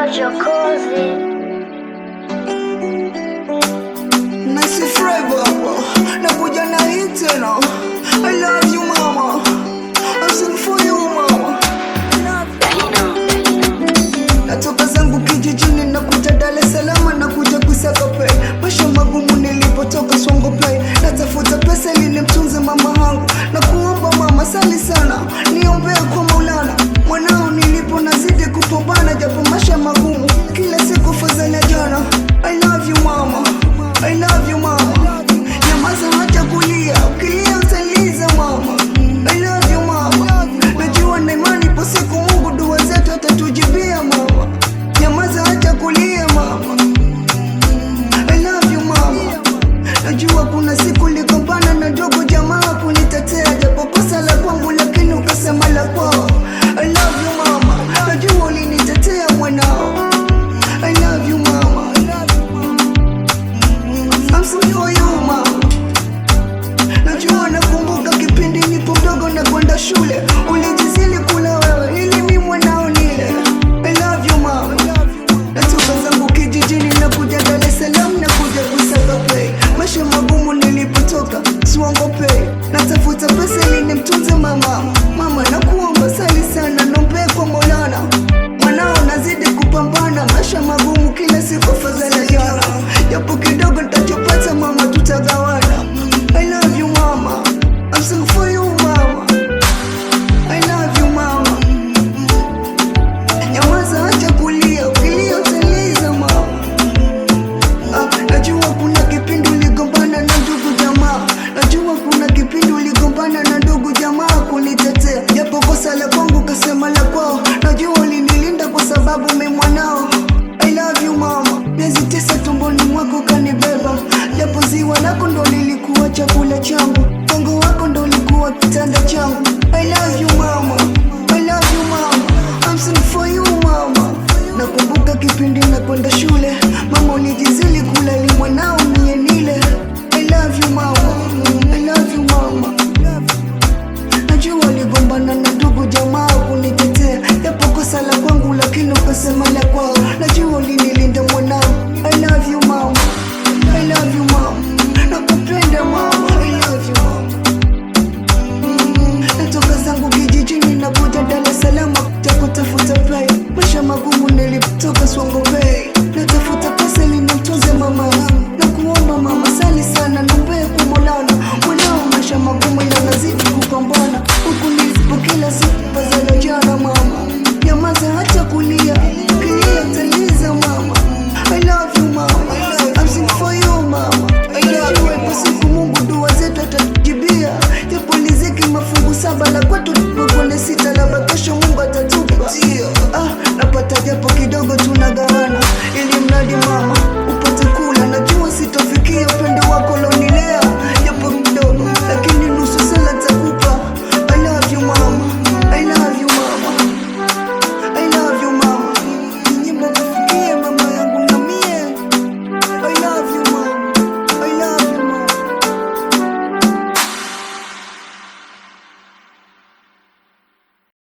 Chokozi Messi Flavor nakuja na hii tena. I love you mama, I'm singing for you mama. Natoka zangu kijijini nakuja Dar es Salaam, nakuja kusaka pay. Maisha magumu nilipotoka Songo Play, natafuta pesa ili nimtunze mama hangu. Na kuomba mama sali sana, niombee kwa Maulana. Mwanao nilipo nazidi kupambana, japo maisha magumu kila siku fadhali jana. I love you mama, I love you mama. Nyamaza acha kulia, ukilia utaliza mama. I love you mama, najua na imani ipo siku Mungu dua zetu atatujibia mama. Nyamaza acha kulia mama, I love you mama. Najua kuna siku niligombana na ndugu jamaa kunitetea, japo kosa la kwangu lakini ukasema la kwao. I love you mama, najua ulinitetea mwanao. I love you mama, I'm sorry for you mama. Najua nakumbuka kipindi nipo mdogo na kwenda shule, ulijizili kula wewe ili mimi mwanao nile. I love you mama. Natoka zangu kijijini nakuja Dar es Salaam, nakuja kusaka pay. Maisha magumu nilipotoka Songo Play, natafuta pesa ili nimtunze mama. Mama nakuomba sali sana, naombe kwa Maulana. Mwanao nazidi kupambana, maisha magumu kila siku fadhali jana. Japo kidogo nitachopata mama tutagawana. I love you mama, I'm singing for you mama. I love you mama. Nyamaza acha kulia, ukilia utaliza mama. Najua kuna kipindi uligombana na ndugu jamaa. Najua kuna kipindi uligombana na ndugu jamaa kunitetea, japo kosa la kwangu kasema la kwao. Najua ulinilinda kwa sababu mimi mwanao. I love you mama. Miezi 9 tumboni mwako kanibeba, japo ziwa lako ndo lilikuwa chakula changu, tongo wako ndo lilikuwa kitanda changu. I love you mama, I love you mama, I'm singing for you mama. Nakumbuka kipindi nakwenda shule, mama ulijizili kula ili mwanao mie nile. I love you mama.